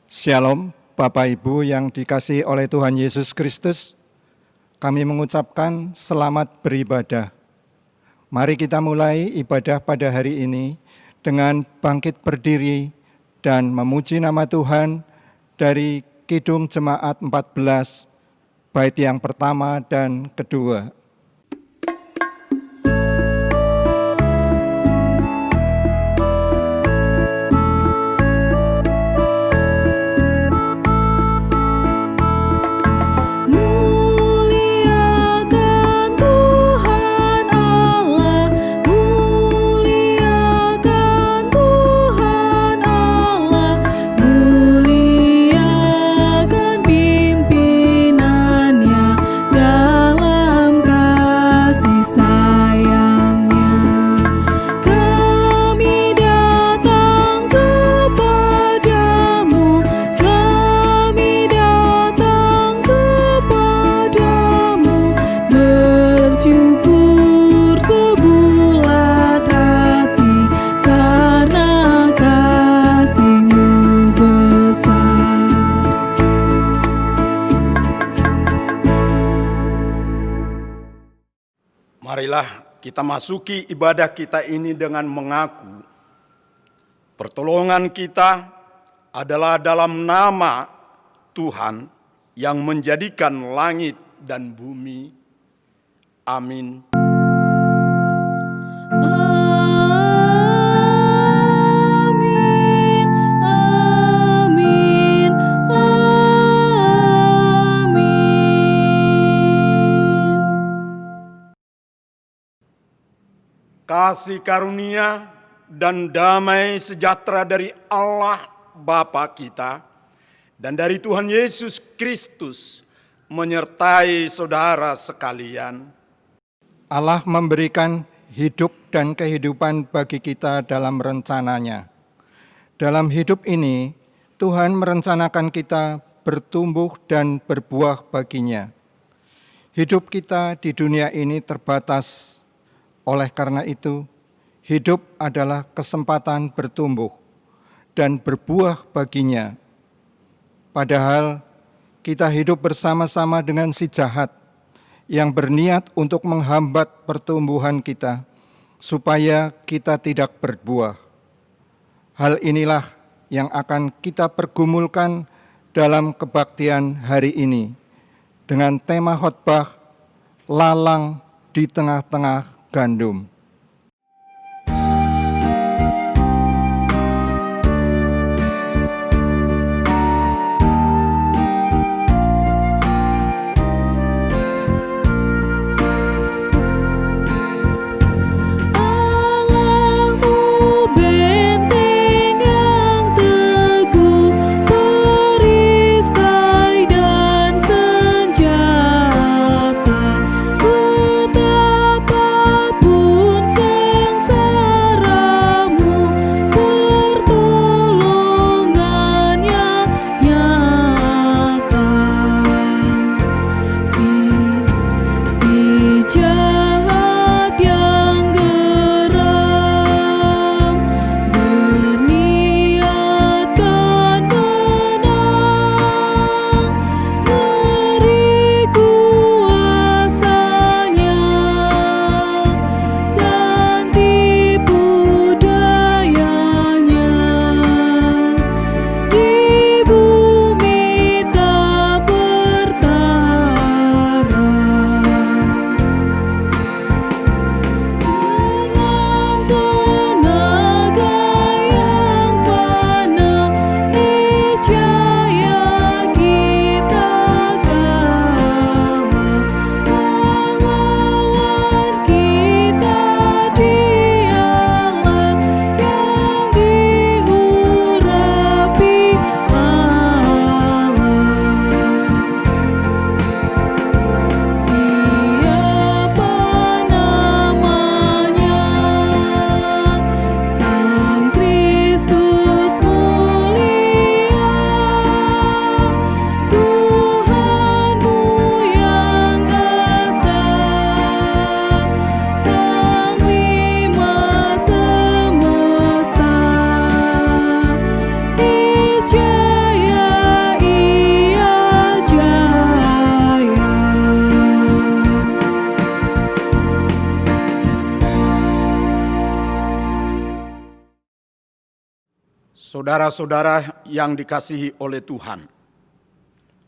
Shalom, Bapak Ibu yang dikasihi oleh Tuhan Yesus Kristus. Kami mengucapkan selamat beribadah. Mari kita mulai ibadah pada hari ini dengan bangkit berdiri dan memuji nama Tuhan dari Kidung Jemaat 14, bait yang pertama dan kedua. Marilah kita masuki ibadah kita ini dengan mengaku pertolongan kita adalah dalam nama Tuhan yang menjadikan langit dan bumi. Amin. Kasih karunia dan damai sejahtera dari Allah Bapa kita dan dari Tuhan Yesus Kristus menyertai saudara sekalian. Allah memberikan hidup dan kehidupan bagi kita dalam rencananya. Dalam hidup ini, Tuhan merencanakan kita bertumbuh dan berbuah baginya. Hidup kita di dunia ini terbatas. Oleh karena itu, hidup adalah kesempatan bertumbuh dan berbuah baginya. Padahal kita hidup bersama-sama dengan si jahat yang berniat untuk menghambat pertumbuhan kita supaya kita tidak berbuah. Hal inilah yang akan kita pergumulkan dalam kebaktian hari ini dengan tema khotbah Lalang di Tengah-Tengah Gandum. Betapapun Saudara-saudara yang dikasihi oleh Tuhan,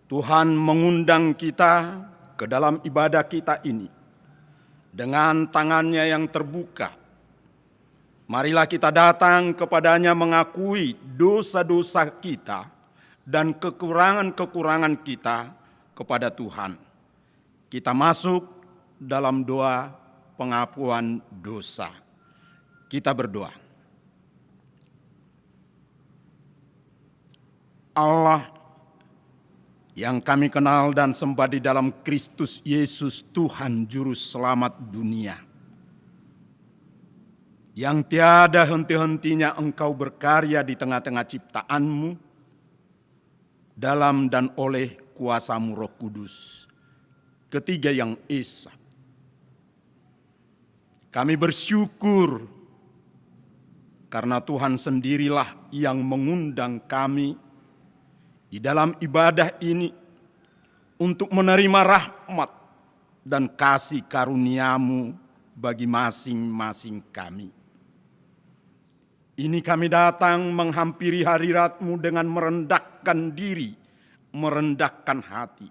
Tuhan mengundang kita ke dalam ibadah kita ini dengan tangannya yang terbuka. Marilah kita datang kepadanya mengakui dosa-dosa kita dan kekurangan-kekurangan kita kepada Tuhan. Kita masuk dalam doa pengakuan dosa. Kita berdoa. Allah yang kami kenal dan sembah di dalam Kristus Yesus Tuhan Juru Selamat dunia. Yang tiada henti-hentinya Engkau berkarya di tengah-tengah ciptaan-Mu dalam dan oleh kuasa-Mu Roh Kudus, Ketiga yang Esa. Kami bersyukur karena Tuhan sendirilah yang mengundang kami di dalam ibadah ini untuk menerima rahmat dan kasih karunia-Mu bagi masing-masing kami. Ini kami datang menghampiri hadirat-Mu dengan merendahkan diri, merendahkan hati,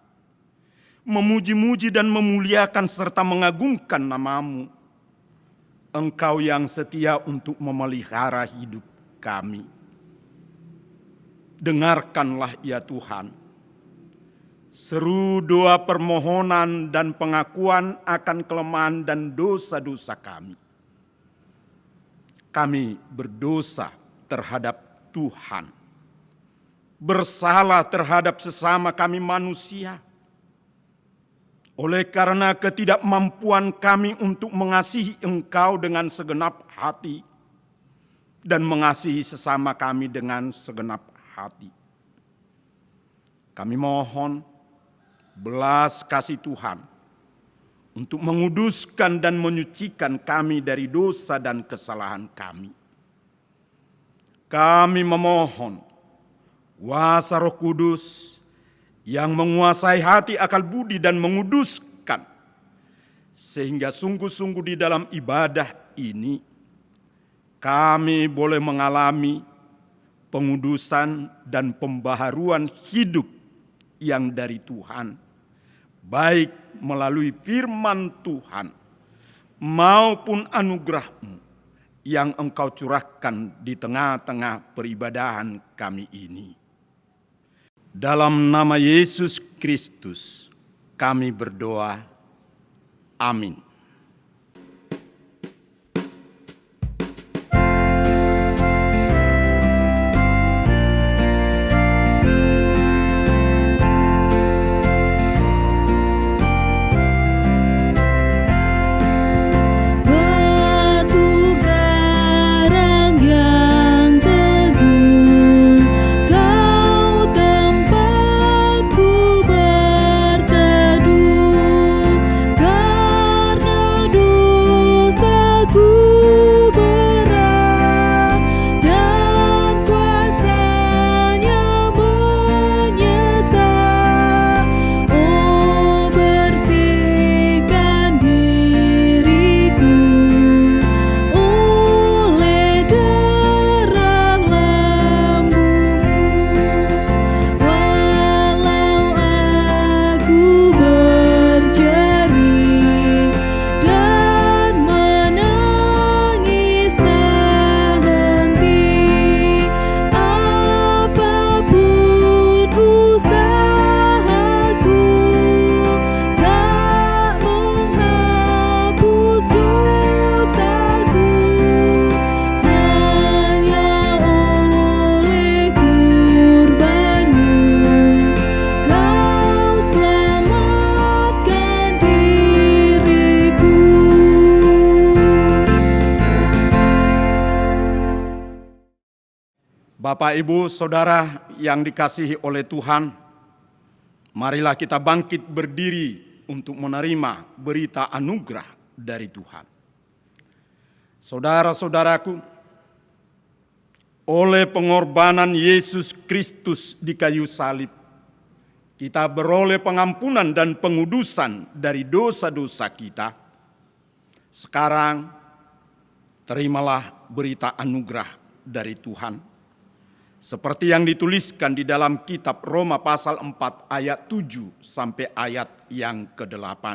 memuji-muji dan memuliakan serta mengagungkan nama-Mu. Engkau yang setia untuk memelihara hidup kami. Dengarkanlah ya Tuhan, seru doa permohonan dan pengakuan akan kelemahan dan dosa-dosa kami. Kami berdosa terhadap Tuhan, bersalah terhadap sesama kami manusia. Oleh karena ketidakmampuan kami untuk mengasihi Engkau dengan segenap hati dan mengasihi sesama kami dengan segenap hati. Kami mohon belas kasih Tuhan untuk menguduskan dan menyucikan kami dari dosa dan kesalahan kami. Kami memohon kuasa Roh Kudus yang menguasai hati, akal budi dan menguduskan, sehingga sungguh-sungguh di dalam ibadah ini kami boleh mengalami pengudusan dan pembaharuan hidup yang dari Tuhan, baik melalui firman Tuhan maupun anugerah-Mu yang Engkau curahkan di tengah-tengah peribadahan kami ini. Dalam nama Yesus Kristus kami berdoa. Amin. Bapak, Ibu, Saudara yang dikasihi oleh Tuhan, marilah kita bangkit berdiri untuk menerima berita anugerah dari Tuhan. Saudara-saudaraku, oleh pengorbanan Yesus Kristus di kayu salib, kita beroleh pengampunan dan pengudusan dari dosa-dosa kita. Sekarang, terimalah berita anugerah dari Tuhan. Seperti yang dituliskan di dalam kitab Roma pasal 4 ayat 7 sampai ayat yang ke-8.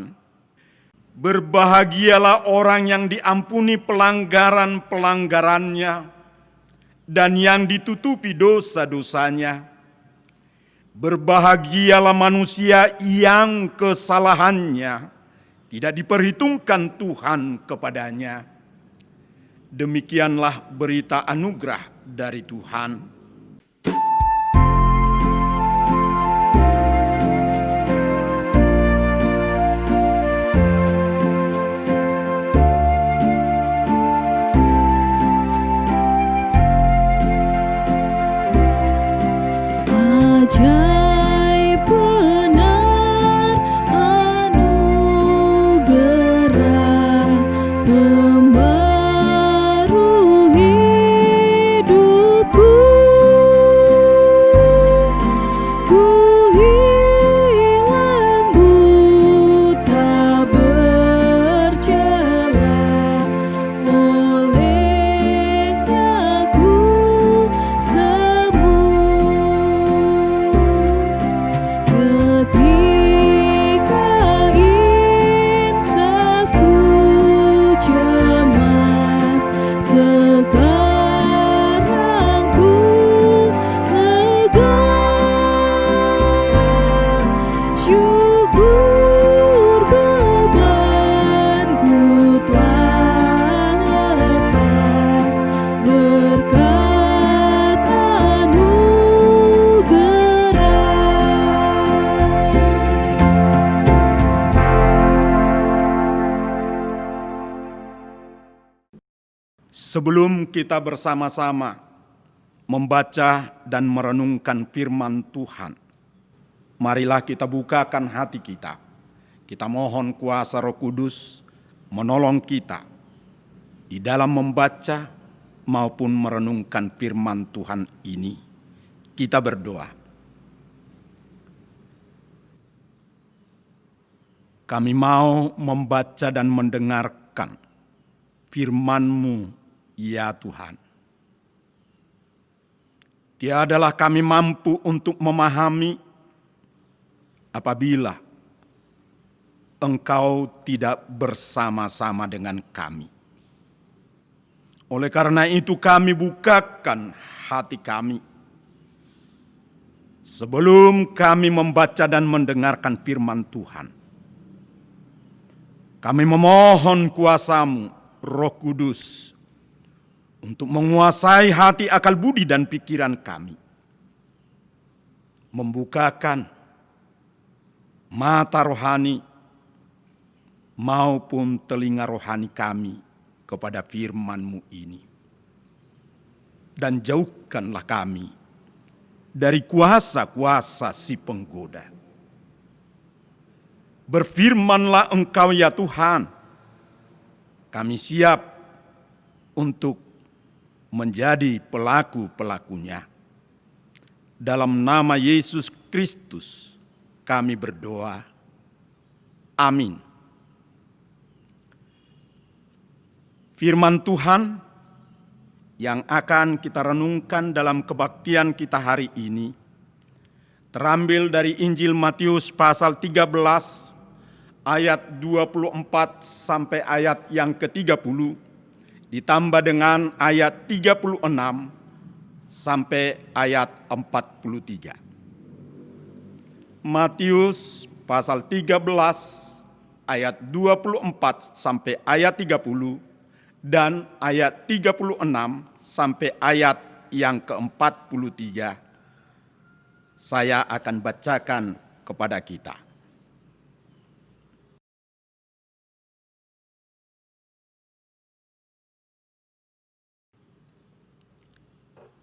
Berbahagialah orang yang diampuni pelanggaran-pelanggarannya dan yang ditutupi dosa-dosanya. Berbahagialah manusia yang kesalahannya tidak diperhitungkan Tuhan kepadanya. Demikianlah berita anugerah dari Tuhan. Ajaib benar anugerah pembaru hidupku. Ku hilang buta bercela, olehnya ku sembuh. Ketika insafku cemas, sekarang ku lega. Syukur bebanku telah lepas berkat anugerah. Sebelum kita bersama-sama membaca dan merenungkan firman Tuhan, marilah kita bukakan hati kita. Kita mohon kuasa Roh Kudus menolong kita di dalam membaca maupun merenungkan firman Tuhan ini. Kita berdoa. Kami mau membaca dan mendengarkan firman-Mu, ya Tuhan. Tiadalah kami mampu untuk memahami apabila Engkau tidak bersama-sama dengan kami. Oleh karena itu kami bukakan hati kami. Sebelum kami membaca dan mendengarkan firman Tuhan, kami memohon kuasa-Mu, Roh Kudus, untuk menguasai hati, akal budi dan pikiran kami. Membukakan mata rohani maupun telinga rohani kami kepada firman-Mu ini. Dan jauhkanlah kami dari kuasa-kuasa si penggoda. Berfirmanlah Engkau ya Tuhan, kami siap untuk menjadi pelaku-pelakunya. Dalam nama Yesus Kristus kami berdoa. Amin. Firman Tuhan yang akan kita renungkan dalam kebaktian kita hari ini terambil dari Injil Matius pasal 13 ayat 24 sampai ayat yang ke-30 ditambah dengan ayat 36 sampai ayat 43. Matius pasal 13 ayat 24 sampai ayat 30 dan ayat 36 sampai ayat yang ke-43. Saya akan bacakan kepada kita.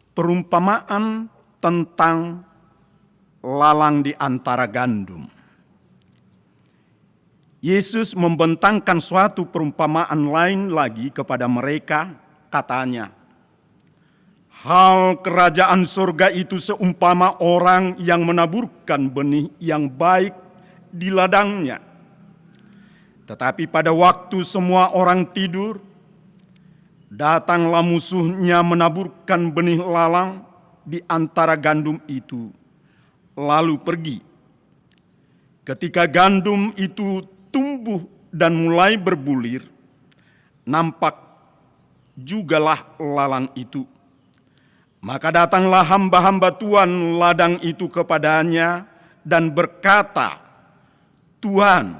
Perumpamaan tentang lalang di antara gandum. Yesus membentangkan suatu perumpamaan lain lagi kepada mereka, katanya, hal kerajaan surga itu seumpama orang yang menaburkan benih yang baik di ladangnya. Tetapi pada waktu semua orang tidur, datanglah musuhnya menaburkan benih lalang di antara gandum itu, lalu pergi. Ketika gandum itu tumbuh dan mulai berbulir, nampak jugalah lalang itu. Maka datanglah hamba-hamba Tuhan ladang itu kepadanya dan berkata, "Tuhan,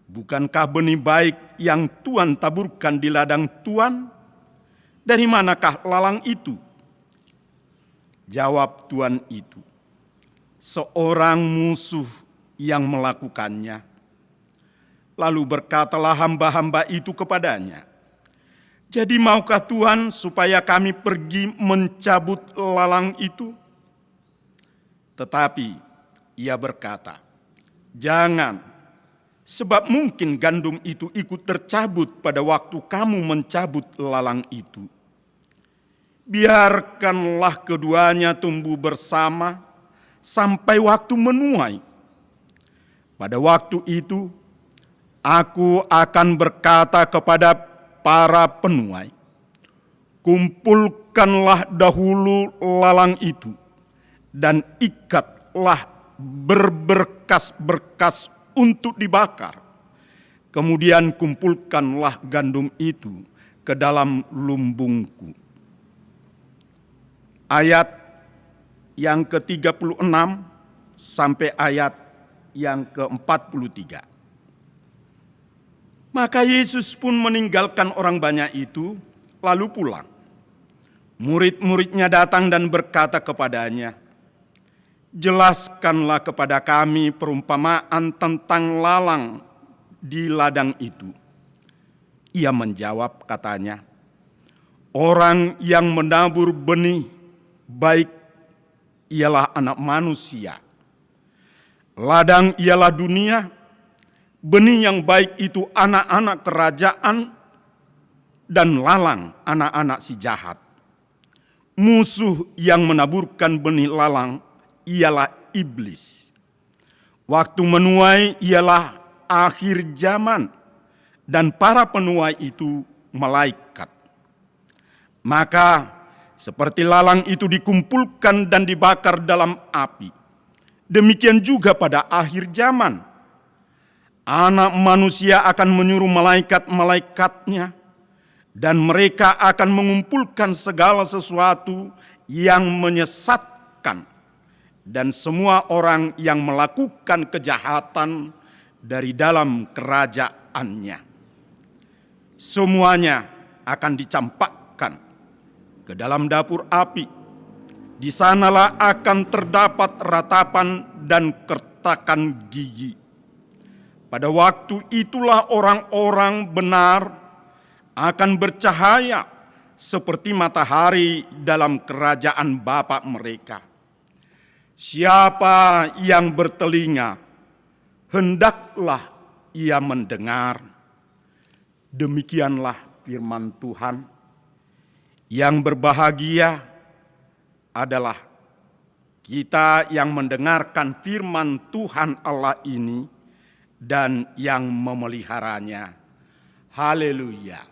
bukankah benih baik yang Tuhan taburkan di ladang Tuhan? Dari manakah lalang itu?" Jawab Tuhan itu, "Seorang musuh yang melakukannya." Lalu berkatalah hamba-hamba itu kepadanya, "Jadi maukah Tuhan supaya kami pergi mencabut lalang itu?" Tetapi ia berkata, "Jangan, sebab mungkin gandum itu ikut tercabut pada waktu kamu mencabut lalang itu. Biarkanlah keduanya tumbuh bersama sampai waktu menuai. Pada waktu itu, aku akan berkata kepada para penuai, kumpulkanlah dahulu lalang itu dan ikatlah berberkas-berkas untuk dibakar. Kemudian kumpulkanlah gandum itu ke dalam lumbungku." Ayat yang ke-36 sampai ayat yang ke-43. Maka Yesus pun meninggalkan orang banyak itu, lalu pulang. Murid-muridnya datang dan berkata kepadanya, "Jelaskanlah kepada kami perumpamaan tentang lalang di ladang itu." Ia menjawab katanya, "Orang yang menabur benih baik ialah Anak Manusia. Ladang ialah dunia. Benih yang baik itu anak-anak kerajaan, dan lalang anak-anak si jahat. Musuh yang menaburkan benih lalang ialah iblis. Waktu menuai ialah akhir zaman, dan para penuai itu malaikat. Maka seperti lalang itu dikumpulkan dan dibakar dalam api, demikian juga pada akhir zaman Anak Manusia akan menyuruh malaikat-malaikatnya, dan mereka akan mengumpulkan segala sesuatu yang menyesatkan dan semua orang yang melakukan kejahatan dari dalam kerajaannya. Semuanya akan dicampakkan ke dalam dapur api. Di sanalah akan terdapat ratapan dan kertakan gigi. Pada waktu itulah orang-orang benar akan bercahaya seperti matahari dalam kerajaan Bapa mereka. Siapa yang bertelinga, hendaklah ia mendengar." Demikianlah firman Tuhan. Yang berbahagia adalah kita yang mendengarkan firman Tuhan Allah ini dan yang memeliharanya. Haleluya.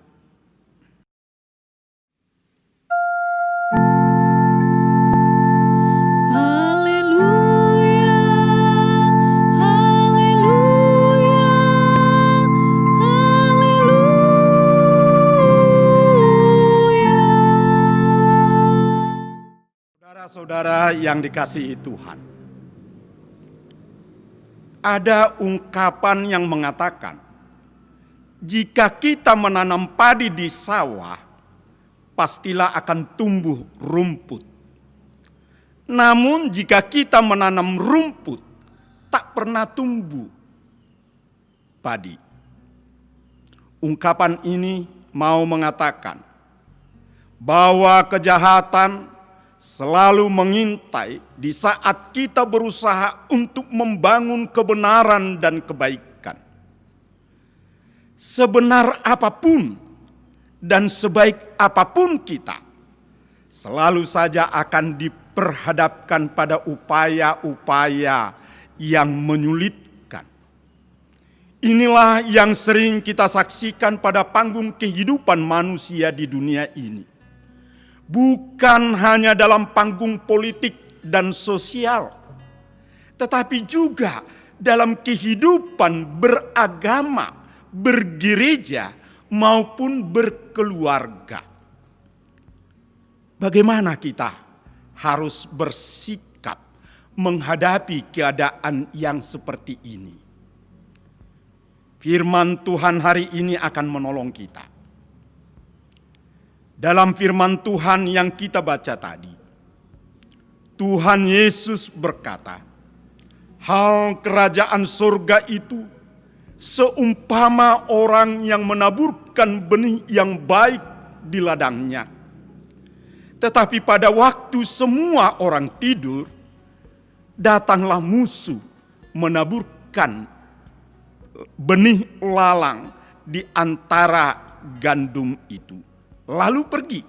Haleluya, haleluya, haleluya. Saudara-saudara yang dikasihi Tuhan, ada ungkapan yang mengatakan, jika kita menanam padi di sawah, pastilah akan tumbuh rumput. Namun jika kita menanam rumput, tak pernah tumbuh padi. Ungkapan ini mau mengatakan bahwa kejahatan selalu mengintai di saat kita berusaha untuk membangun kebenaran dan kebaikan. Sebenar apapun dan sebaik apapun kita, selalu saja akan diperhadapkan pada upaya-upaya yang menyulitkan. Inilah yang sering kita saksikan pada panggung kehidupan manusia di dunia ini. bukan hanya dalam panggung politik dan sosial, tetapi juga dalam kehidupan beragama, bergereja, maupun berkeluarga. Bagaimana kita harus bersikap menghadapi keadaan yang seperti ini? Firman Tuhan hari ini akan menolong kita. Dalam firman Tuhan yang kita baca tadi, Tuhan Yesus berkata, hal kerajaan surga itu seumpama orang yang menaburkan benih yang baik di ladangnya. Tetapi pada waktu semua orang tidur, datanglah musuh menaburkan benih lalang di antara gandum itu, lalu pergi.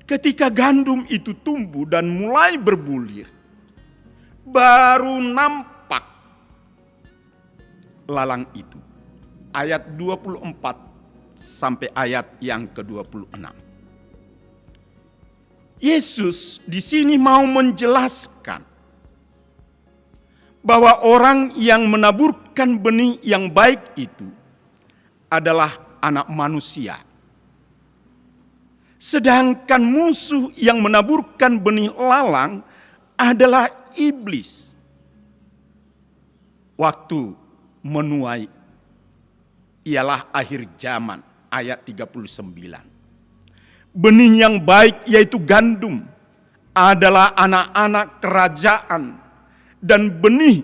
Ketika gandum itu tumbuh dan mulai berbulir, baru nampak lalang itu. Ayat 24 sampai ayat yang ke-26. Yesus di sini mau menjelaskan bahwa orang yang menaburkan benih yang baik itu adalah anak manusia. Sedangkan musuh yang menaburkan benih lalang adalah iblis. Waktu menuai ialah akhir zaman, ayat 39. Benih yang baik yaitu gandum adalah anak-anak kerajaan, dan benih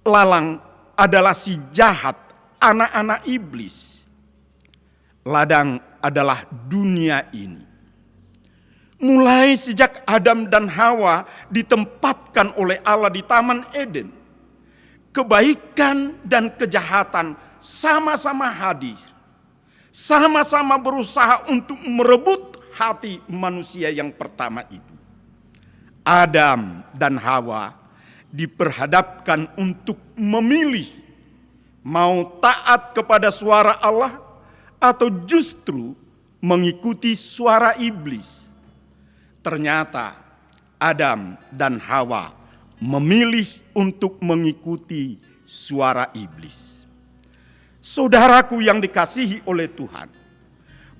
lalang adalah si jahat, anak-anak iblis. Ladang adalah dunia ini. Mulai sejak Adam dan Hawa ditempatkan oleh Allah di Taman Eden, kebaikan dan kejahatan sama-sama hadir. Sama-sama berusaha untuk merebut hati manusia yang pertama itu. Adam dan Hawa diperhadapkan untuk memilih mau taat kepada suara Allah atau justru mengikuti suara iblis. Ternyata Adam dan Hawa memilih untuk mengikuti suara iblis. Saudaraku yang dikasihi oleh Tuhan,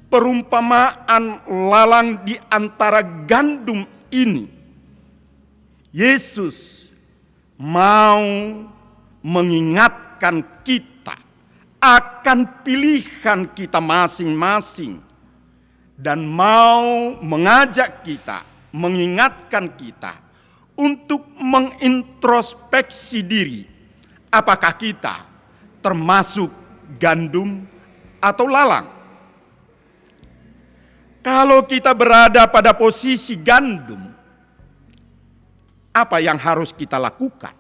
perumpamaan lalang di antara gandum ini, Yesus mau mengingatkan kita akan pilihan kita masing-masing dan mau mengajak kita, mengingatkan kita untuk mengintrospeksi diri. Apakah kita termasuk gandum atau lalang? Kalau kita berada pada posisi gandum, apa yang harus kita lakukan?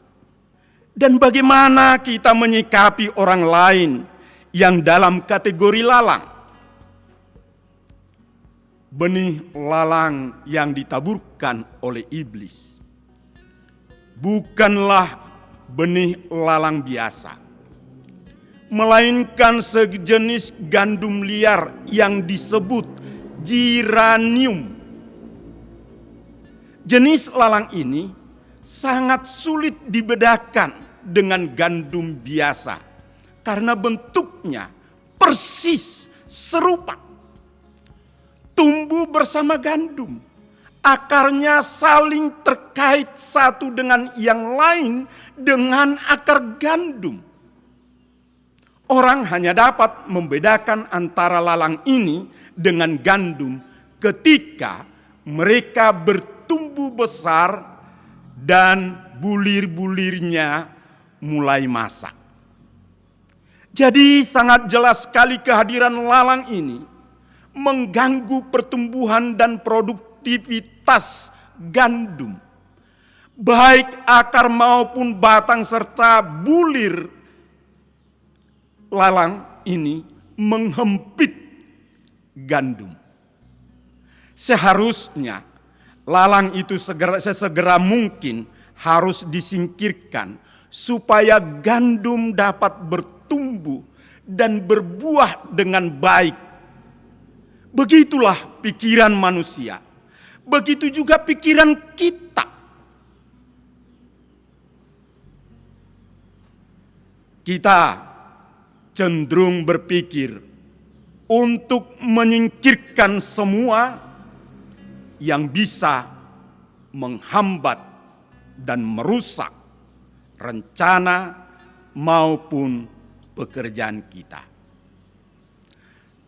Dan bagaimana kita menyikapi orang lain yang dalam kategori lalang? Benih lalang yang ditaburkan oleh iblis bukanlah benih lalang biasa, melainkan sejenis gandum liar yang disebut geranium. Jenis lalang ini sangat sulit dibedakan dengan gandum biasa karena bentuknya persis serupa. Tumbuh bersama gandum, akarnya saling terkait satu dengan yang lain dengan akar gandum. Orang hanya dapat membedakan antara lalang ini dengan gandum ketika mereka bertumbuh besar dan bulir-bulirnya mulai masak. Jadi sangat jelas sekali kehadiran lalang ini mengganggu pertumbuhan dan produktivitas gandum. Baik akar maupun batang serta bulir lalang ini menghempit gandum. Seharusnya lalang itu sesegera mungkin harus disingkirkan supaya gandum dapat bertumbuh dan berbuah dengan baik. Begitulah pikiran manusia. Begitu juga pikiran kita. Kita cenderung berpikir untuk menyingkirkan semua yang bisa menghambat dan merusak rencana maupun pekerjaan kita.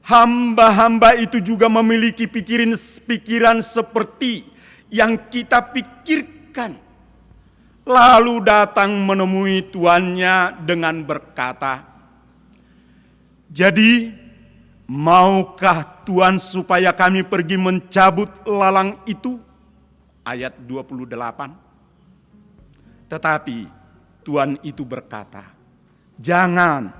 Hamba-hamba itu juga memiliki pikiran seperti yang kita pikirkan. Lalu datang menemui tuannya dengan berkata, "Jadi, maukah Tuhan supaya kami pergi mencabut lalang itu?" Ayat 28. Tetapi Tuan itu berkata, "Jangan,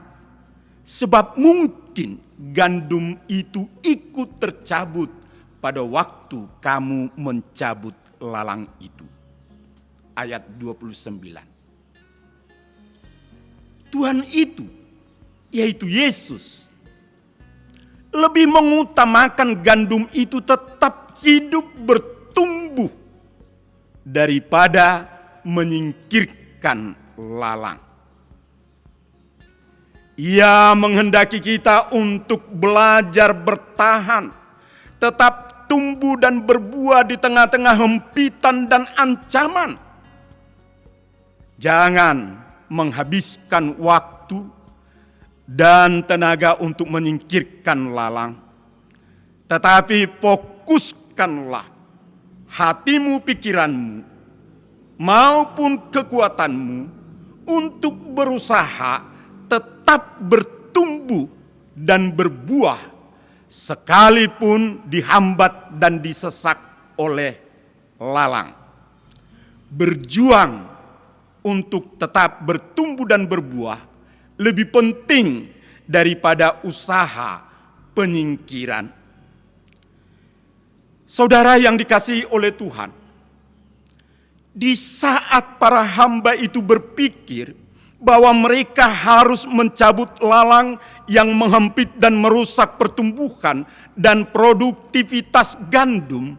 sebab mungkin gandum itu ikut tercabut pada waktu kamu mencabut lalang itu." Ayat 29. Tuhan itu, yaitu Yesus, lebih mengutamakan gandum itu tetap hidup bertumbuh daripada menyingkirkan lalang. Ia menghendaki kita untuk belajar bertahan, tetap tumbuh dan berbuah di tengah-tengah hempitan dan ancaman. Jangan menghabiskan waktu dan tenaga untuk menyingkirkan lalang, tetapi fokuskanlah hatimu, pikiranmu, maupun kekuatanmu untuk berusaha tetap bertumbuh dan berbuah sekalipun dihambat dan disesak oleh lalang. Berjuang untuk tetap bertumbuh dan berbuah lebih penting daripada usaha penyingkiran. Saudara yang dikasihi oleh Tuhan, di saat para hamba itu berpikir bahwa mereka harus mencabut lalang yang menghempit dan merusak pertumbuhan dan produktivitas gandum,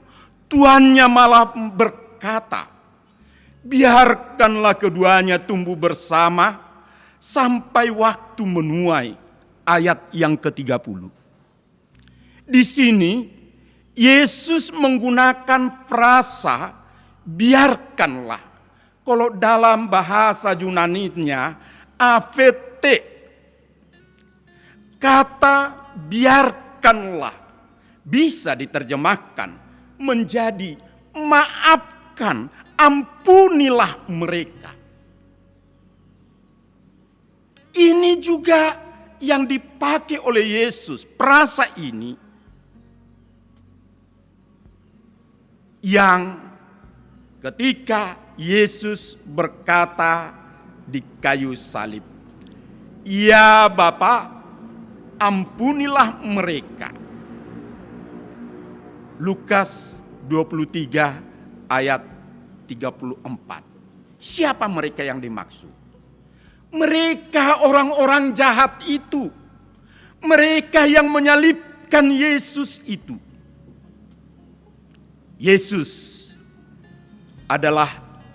tuannya malah berkata, "Biarkanlah keduanya tumbuh bersama sampai waktu menuai." Ayat yang ke-30. Di sini Yesus menggunakan frasa "biarkanlah". Kalau dalam bahasa Yunaninya "avete", kata "biarkanlah" bisa diterjemahkan menjadi "maafkan, ampunilah mereka". Ini juga yang dipakai oleh Yesus, frasa ini yang ketika Yesus berkata di kayu salib, "Ya Bapa, ampunilah mereka." Lukas 23 ayat 34. Siapa mereka yang dimaksud? Mereka orang-orang jahat itu. Mereka yang menyalibkan Yesus itu. Yesus adalah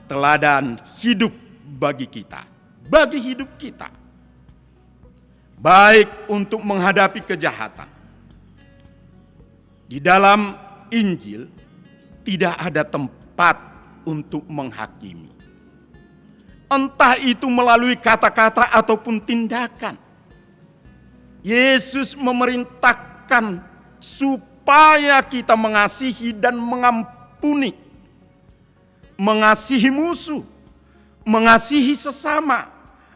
teladan hidup bagi kita, bagi hidup kita. Baik untuk menghadapi kejahatan. Di dalam Injil tidak ada tempat untuk menghakimi. Entah itu melalui kata-kata ataupun tindakan. Yesus memerintahkan supaya kita mengasihi dan mengampuni, mengasihi musuh, mengasihi sesama,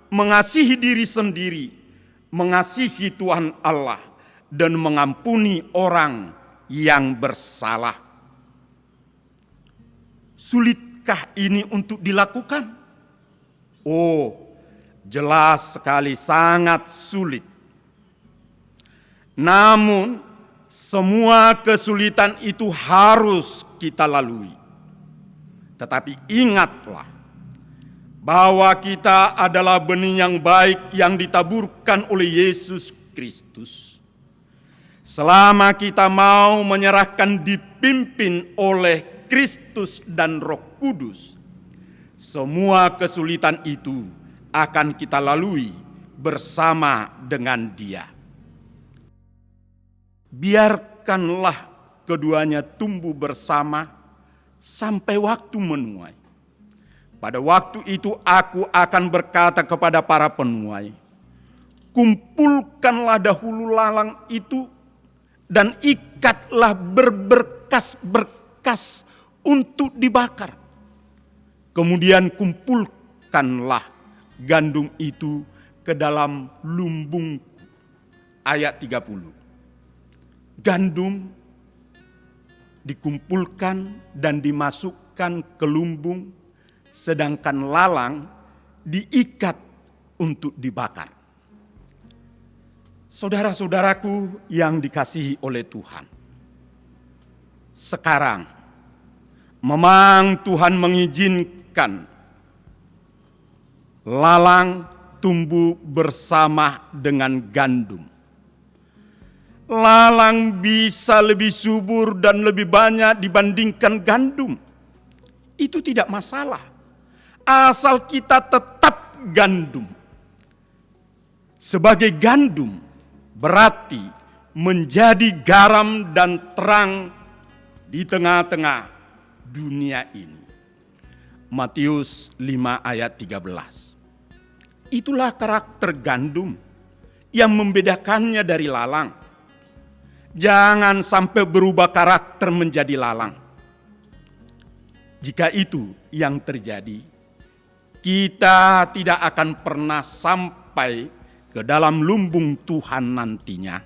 mengasihi diri sendiri, mengasihi Tuhan Allah, dan mengampuni orang yang bersalah. Sulitkah ini untuk dilakukan? Oh, jelas sekali sangat sulit. Namun, semua kesulitan itu harus kita lalui. Tetapi ingatlah bahwa kita adalah benih yang baik yang ditaburkan oleh Yesus Kristus. Selama kita mau menyerahkan dipimpin oleh Kristus dan Roh Kudus, semua kesulitan itu akan kita lalui bersama dengan Dia. Biarkanlah keduanya tumbuh bersama sampai waktu menuai. Pada waktu itu aku akan berkata kepada para penuai, kumpulkanlah dahulu lalang itu dan ikatlah berberkas-berkas untuk dibakar. Kemudian kumpulkanlah gandum itu ke dalam lumbungku. Ayat 30. Gandum dikumpulkan dan dimasukkan ke lumbung, sedangkan lalang diikat untuk dibakar. Saudara-saudaraku yang dikasihi oleh Tuhan, sekarang memang Tuhan mengizinkan lalang tumbuh bersama dengan gandum. Lalang bisa lebih subur dan lebih banyak dibandingkan gandum. Itu tidak masalah, asal kita tetap gandum. Sebagai gandum berarti menjadi garam dan terang di tengah-tengah dunia ini. Matius 5 ayat 13. Itulah karakter gandum yang membedakannya dari lalang. Jangan sampai berubah karakter menjadi lalang. Jika itu yang terjadi, kita tidak akan pernah sampai ke dalam lumbung Tuhan nantinya.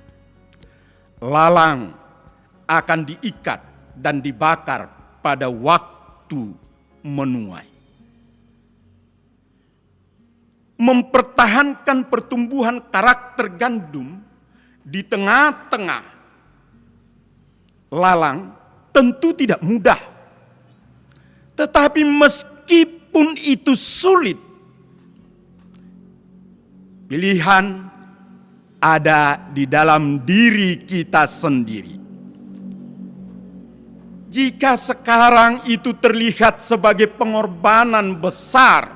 Lalang akan diikat dan dibakar pada waktu menuai. Mempertahankan pertumbuhan karakter gandum di tengah-tengah lalang tentu tidak mudah. Tetapi meskipun itu sulit, pilihan ada di dalam diri kita sendiri. Jika sekarang itu terlihat sebagai pengorbanan besar,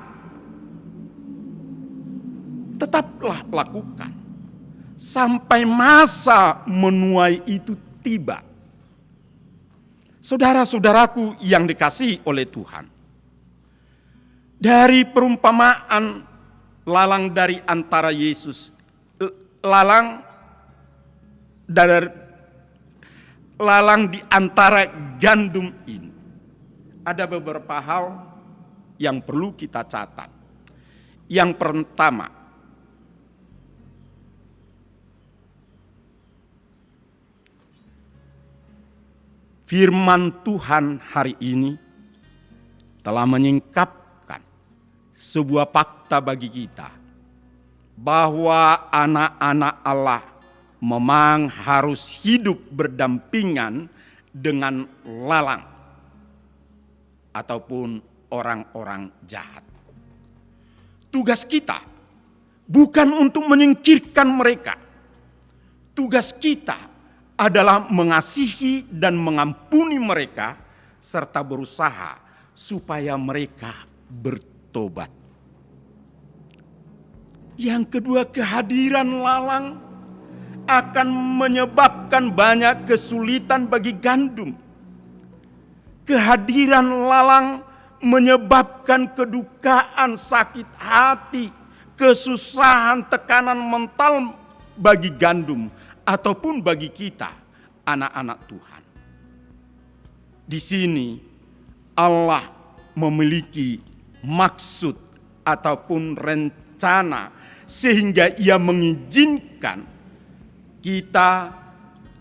tetaplah lakukan sampai masa menuai itu tiba. Saudara-saudaraku yang dikasihi oleh Tuhan, dari perumpamaan lalang dari antara Yesus, lalang di antara gandum ini, ada beberapa hal yang perlu kita catat. Yang pertama, firman Tuhan hari ini telah menyingkapkan sebuah fakta bagi kita, bahwa anak-anak Allah memang harus hidup berdampingan dengan lalang ataupun orang-orang jahat. Tugas kita bukan untuk menyingkirkan mereka. Tugas kita adalah mengasihi dan mengampuni mereka serta berusaha supaya mereka bertobat. Yang kedua, kehadiran lalang akan menyebabkan banyak kesulitan bagi gandum. Kehadiran lalang menyebabkan kedukaan, sakit hati, kesusahan, tekanan mental bagi gandum ataupun bagi kita, anak-anak Tuhan. Di sini Allah memiliki maksud ataupun rencana sehingga Ia mengizinkan kita,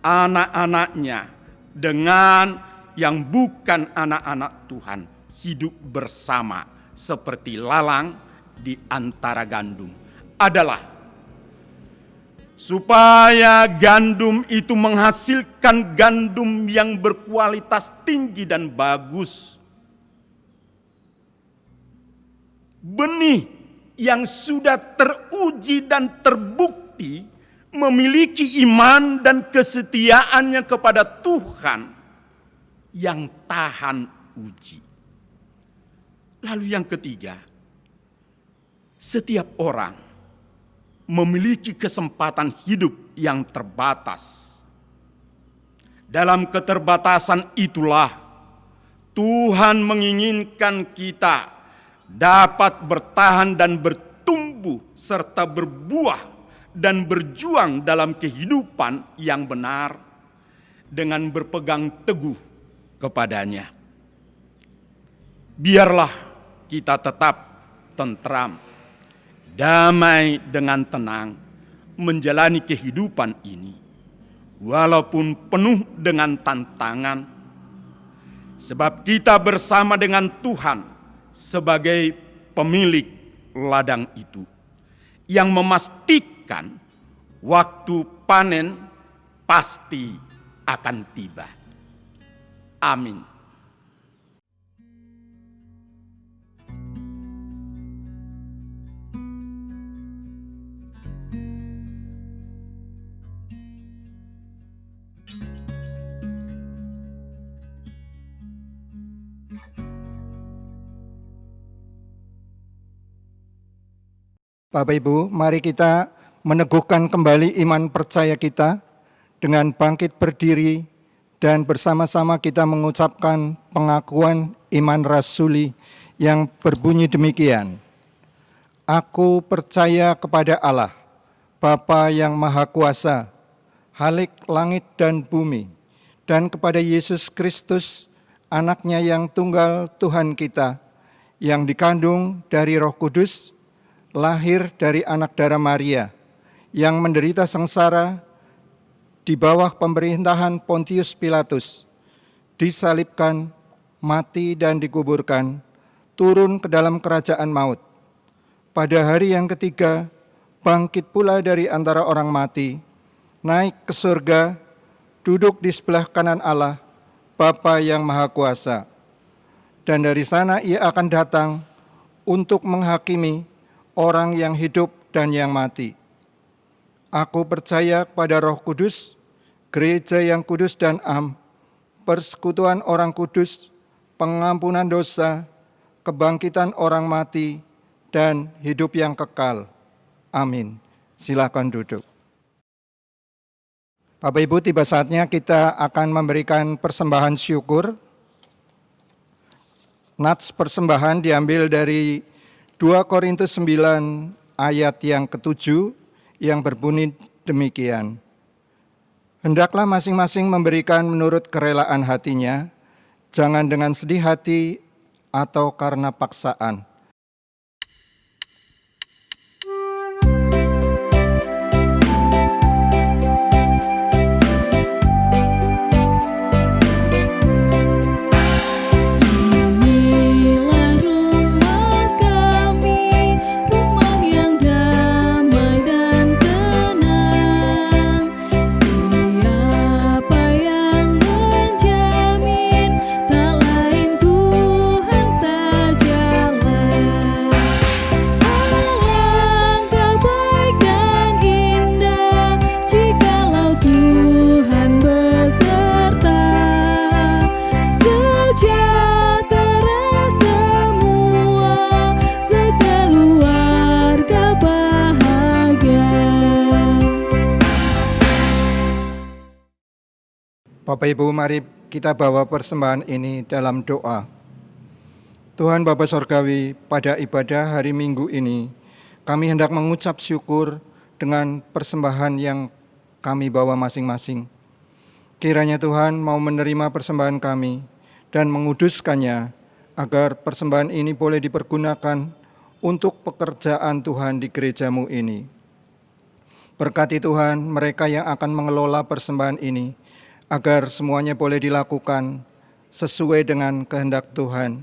anak-anaknya, dengan yang bukan anak-anak Tuhan hidup bersama seperti lalang di antara gandum. Adalah supaya gandum itu menghasilkan gandum yang berkualitas tinggi dan bagus. Benih yang sudah teruji dan terbukti memiliki iman dan kesetiaannya kepada Tuhan yang tahan uji. Lalu yang ketiga, setiap orang memiliki kesempatan hidup yang terbatas. Dalam keterbatasan itulah Tuhan menginginkan kita dapat bertahan dan bertumbuh serta berbuah dan berjuang dalam kehidupan yang benar dengan berpegang teguh kepadanya. Biarlah kita tetap tentram, damai dengan tenang menjalani kehidupan ini, walaupun penuh dengan tantangan, sebab kita bersama dengan Tuhan sebagai pemilik ladang itu, yang memastikan waktu panen pasti akan tiba. Amin. Bapak Ibu, mari kita meneguhkan kembali iman percaya kita dengan bangkit berdiri dan bersama-sama kita mengucapkan pengakuan iman rasuli yang berbunyi demikian. Aku percaya kepada Allah, Bapa yang Maha Kuasa, Halik langit dan bumi, dan kepada Yesus Kristus, Anak-Nya yang tunggal Tuhan kita, yang dikandung dari Roh Kudus, lahir dari anak darah Maria, yang menderita sengsara di bawah pemerintahan Pontius Pilatus, disalibkan, mati dan dikuburkan, turun ke dalam kerajaan maut. Pada hari yang ketiga, bangkit pula dari antara orang mati, naik ke surga, duduk di sebelah kanan Allah, Bapa yang Maha Kuasa. Dan dari sana ia akan datang untuk menghakimi orang yang hidup dan yang mati. Aku percaya kepada Roh Kudus, gereja yang kudus dan am, persekutuan orang kudus, pengampunan dosa, kebangkitan orang mati, dan hidup yang kekal. Amin. Silakan duduk. Bapak Ibu, tiba saatnya kita akan memberikan persembahan syukur. Nats persembahan diambil dari 2 Korintus 9 ayat yang ke-7 yang berbunyi demikian. Hendaklah masing-masing memberikan menurut kerelaan hatinya, jangan dengan sedih hati atau karena paksaan. Inilah rumah kami, rumah yang damai dan senang. Siapa yang menjamin, tak lain Tuhan sajalah. Alangkah baik dan indah jikalau Tuhan beserta. Sejahtera semua, sekeluarga bahagia. Bapak Ibu, mari kita bawa persembahan ini dalam doa. Tuhan Bapa Sorgawi, pada ibadah hari Minggu ini, kami hendak mengucap syukur dengan persembahan yang kami bawa masing-masing. Kiranya Tuhan mau menerima persembahan kami dan menguduskannya, agar persembahan ini boleh dipergunakan untuk pekerjaan Tuhan di gereja-Mu ini. Berkati Tuhan mereka yang akan mengelola persembahan ini, agar semuanya boleh dilakukan sesuai dengan kehendak Tuhan.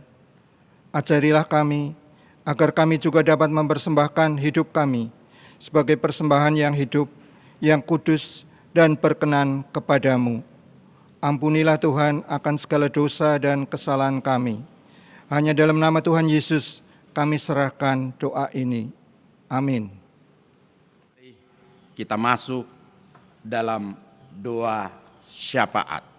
Ajarilah kami, agar kami juga dapat mempersembahkan hidup kami sebagai persembahan yang hidup, yang kudus dan berkenan kepadamu. Ampunilah Tuhan akan segala dosa dan kesalahan kami. Hanya dalam nama Tuhan Yesus kami serahkan doa ini. Amin. Kita masuk dalam doa syafaat.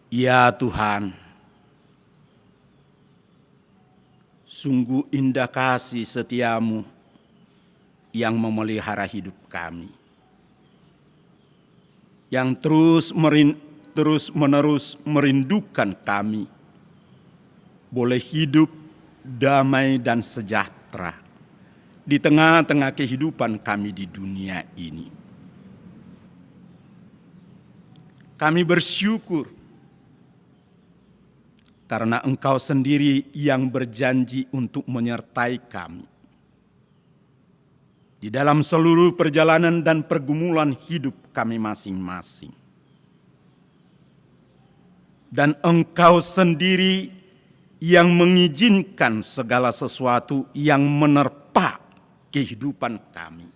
Ya Tuhan, sungguh indah kasih setiamu yang memelihara hidup kami, yang terus-menerus merindukan kami boleh hidup damai dan sejahtera di tengah-tengah kehidupan kami di dunia ini. Kami bersyukur karena Engkau sendiri yang berjanji untuk menyertai kami di dalam seluruh perjalanan dan pergumulan hidup kami masing-masing. Dan Engkau sendiri yang mengizinkan segala sesuatu yang menerpa kehidupan kami.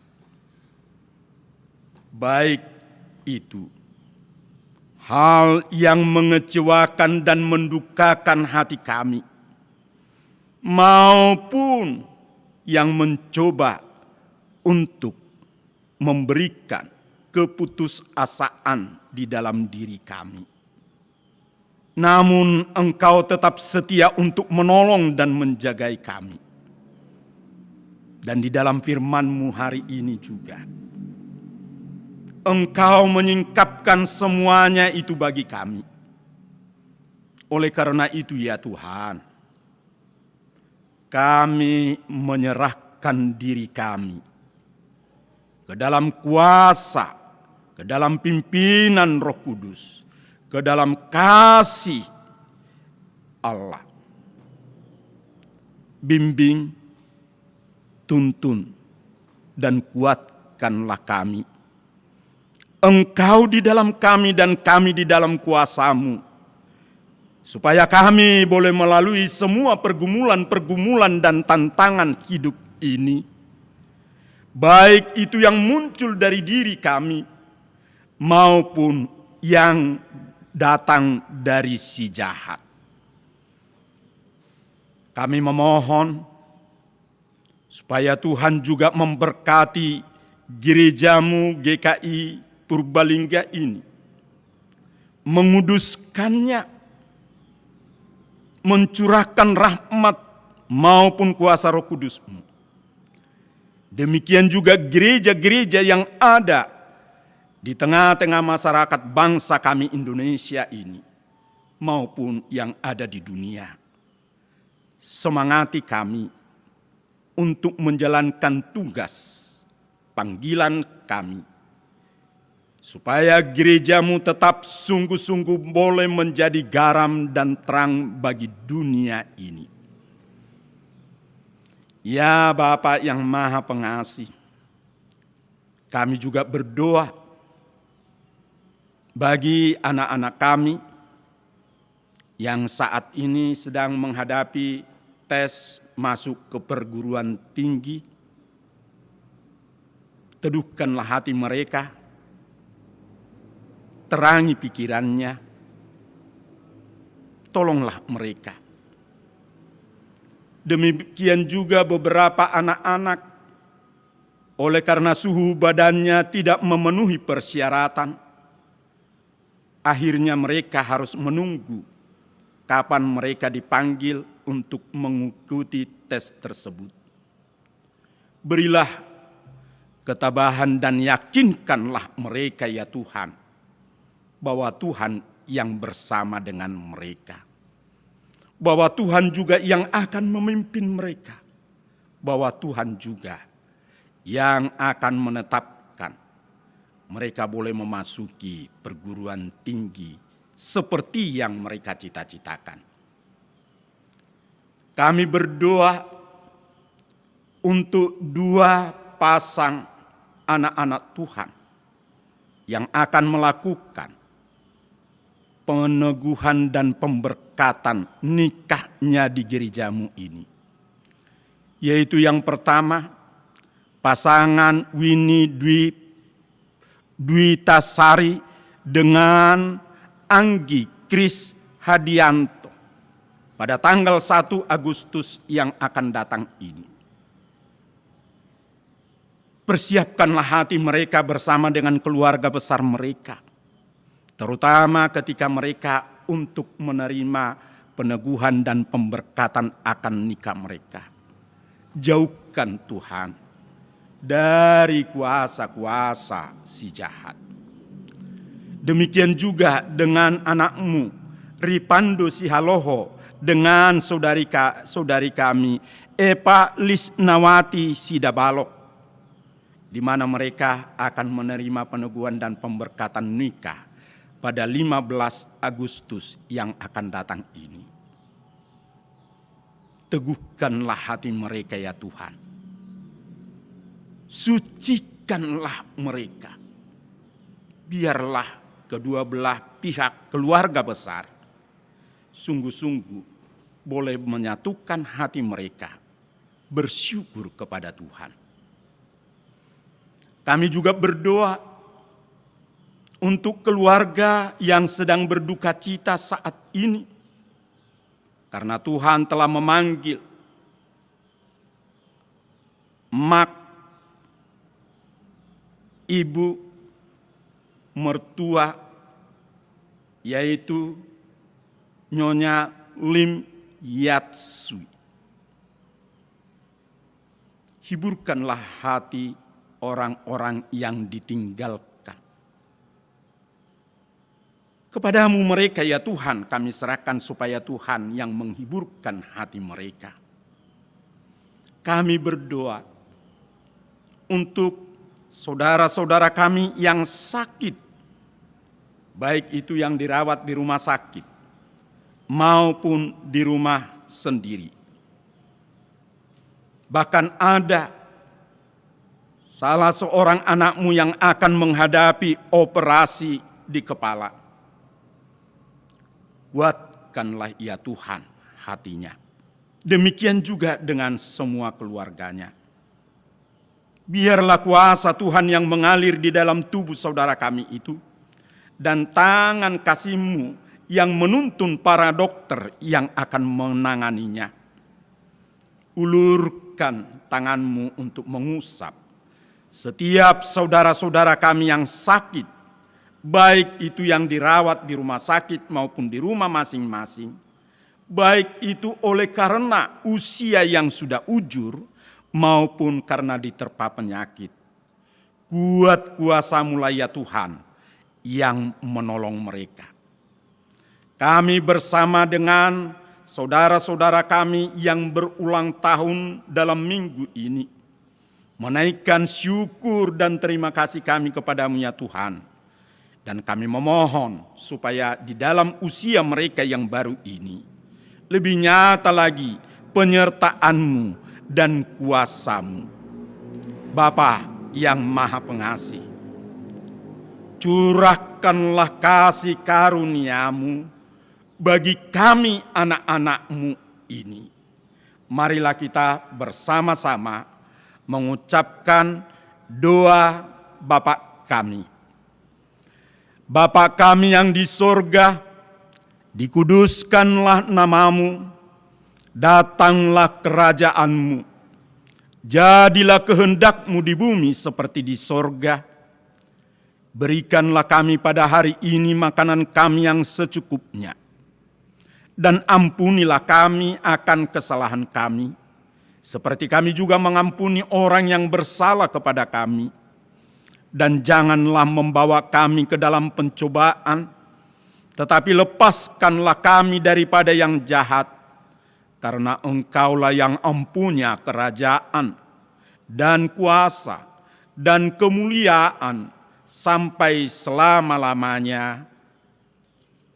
Baik itu hal yang mengecewakan dan mendukakan hati kami, maupun yang mencoba untuk memberikan keputusasaan di dalam diri kami. Namun Engkau tetap setia untuk menolong dan menjagai kami. Dan di dalam firman-Mu hari ini juga, Engkau menyingkapkan semuanya itu bagi kami. Oleh karena itu ya Tuhan, kami menyerahkan diri kami ke dalam kuasa, ke dalam pimpinan Roh Kudus, ke dalam kasih Allah. Bimbing, tuntun, dan kuatkanlah kami. Engkau di dalam kami dan kami di dalam kuasa-Mu, supaya kami boleh melalui semua pergumulan-pergumulan dan tantangan hidup ini, baik itu yang muncul dari diri kami maupun yang datang dari si jahat. Kami memohon supaya Tuhan juga memberkati gereja-Mu GKI Purbalingga ini, menguduskannya, mencurahkan rahmat maupun kuasa Roh Kudus-Mu. Demikian juga gereja-gereja yang ada di tengah-tengah masyarakat bangsa kami Indonesia ini, maupun yang ada di dunia. Semangati kami untuk menjalankan tugas panggilan kami, supaya gereja-Mu tetap sungguh-sungguh boleh menjadi garam dan terang bagi dunia ini. Ya Bapa yang Maha Pengasih, kami juga berdoa bagi anak-anak kami yang saat ini sedang menghadapi tes masuk ke perguruan tinggi. Teduhkanlah hati mereka, terangi pikirannya, tolonglah mereka. Demikian juga beberapa anak-anak, oleh karena suhu badannya tidak memenuhi persyaratan, akhirnya mereka harus menunggu kapan mereka dipanggil untuk mengikuti tes tersebut. Berilah ketabahan dan yakinkanlah mereka ya Tuhan, bahwa Tuhan yang bersama dengan mereka, bahwa Tuhan juga yang akan memimpin mereka, bahwa Tuhan juga yang akan menetapkan mereka boleh memasuki perguruan tinggi seperti yang mereka cita-citakan. Kami berdoa untuk 2 pasang anak-anak Tuhan yang akan melakukan peneguhan dan pemberkatan nikahnya di gereja-Mu ini. Yaitu yang pertama, pasangan Winnie Dwi Tasari dengan Anggi Kris Hadianto pada tanggal 1 Agustus yang akan datang ini. Persiapkanlah hati mereka bersama dengan keluarga besar mereka, terutama ketika mereka untuk menerima peneguhan dan pemberkatan akan nikah mereka. Jauhkan Tuhan dari kuasa-kuasa si jahat. Demikian juga dengan anakmu Ripando Sihaloho dengan saudari kami Epa Lisnawati Sidabalok, di mana mereka akan menerima peneguhan dan pemberkatan nikah pada 15 Agustus yang akan datang ini. Teguhkanlah hati mereka ya Tuhan. Sucikanlah mereka. Biarlah kedua belah pihak keluarga besar sungguh-sungguh boleh menyatukan hati mereka bersyukur kepada Tuhan. Kami juga berdoa untuk keluarga yang sedang berduka cita saat ini, karena Tuhan telah memanggil mak, ibu, mertua, yaitu Nyonya Lim Yatsui. Hiburkanlah hati orang-orang yang ditinggalkan. Kepadamu mereka ya Tuhan kami serahkan supaya Tuhan yang menghiburkan hati mereka. Kami berdoa untuk saudara-saudara kami yang sakit, baik itu yang dirawat di rumah sakit maupun di rumah sendiri. Bahkan ada salah seorang anakmu yang akan menghadapi operasi di kepala. Kuatkanlah ia Tuhan hatinya. Demikian juga dengan semua keluarganya. Biarlah kuasa Tuhan yang mengalir di dalam tubuh saudara kami itu, dan tangan kasih-Mu yang menuntun para dokter yang akan menanganinya. Ulurkan tangan-Mu untuk mengusap setiap saudara-saudara kami yang sakit, baik itu yang dirawat di rumah sakit maupun di rumah masing-masing, baik itu oleh karena usia yang sudah ujur maupun karena diterpa penyakit. Kuat kuasa-Mu ya Tuhan yang menolong mereka. Kami bersama dengan saudara-saudara kami yang berulang tahun dalam minggu ini, menaikkan syukur dan terima kasih kami kepadamu ya Tuhan. Dan kami memohon supaya di dalam usia mereka yang baru ini, lebih nyata lagi penyertaan-Mu dan kuasa-Mu. Bapa yang Maha Pengasih, curahkanlah kasih karunia-Mu bagi kami anak-anak-Mu ini. Marilah kita bersama-sama mengucapkan doa Bapa kami. Bapa kami yang di sorga, dikuduskanlah nama-Mu, datanglah kerajaan-Mu, jadilah kehendak-Mu di bumi seperti di sorga. Berikanlah kami pada hari ini makanan kami yang secukupnya, dan ampunilah kami akan kesalahan kami, seperti kami juga mengampuni orang yang bersalah kepada kami. Dan janganlah membawa kami ke dalam pencobaan, tetapi lepaskanlah kami daripada yang jahat, karena Engkaulah yang empunya kerajaan dan kuasa dan kemuliaan sampai selama-lamanya.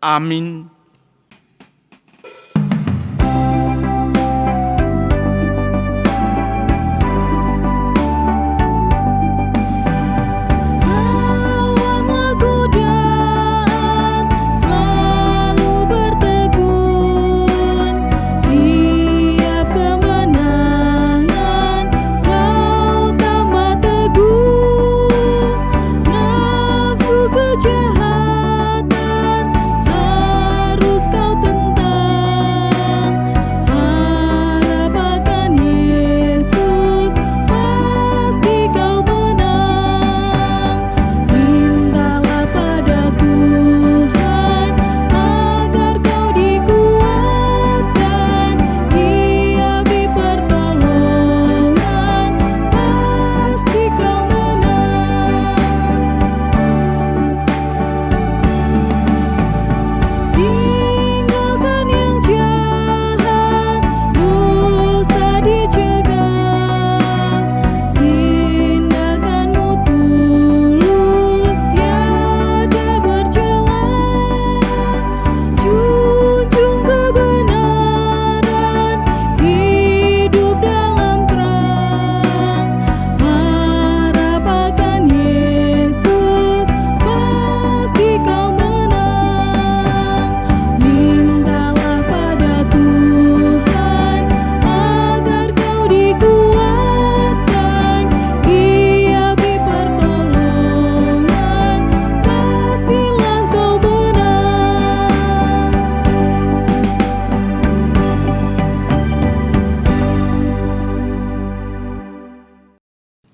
Amin. Kejahatan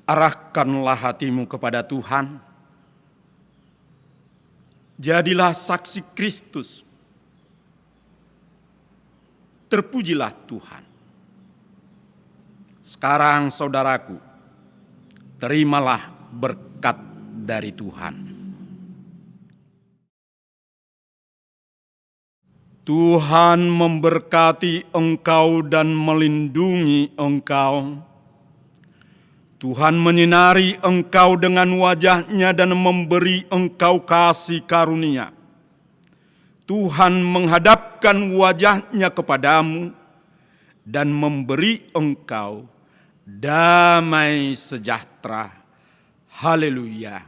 Arahkanlah hatimu kepada Tuhan. Jadilah saksi Kristus. Terpujilah Tuhan. Sekarang saudaraku, terimalah berkat dari Tuhan. Tuhan memberkati engkau dan melindungi engkau. Tuhan menyinari engkau dengan wajah-Nya dan memberi engkau kasih karunia. Tuhan menghadapkan wajah-Nya kepadamu dan memberi engkau damai sejahtera. Haleluya.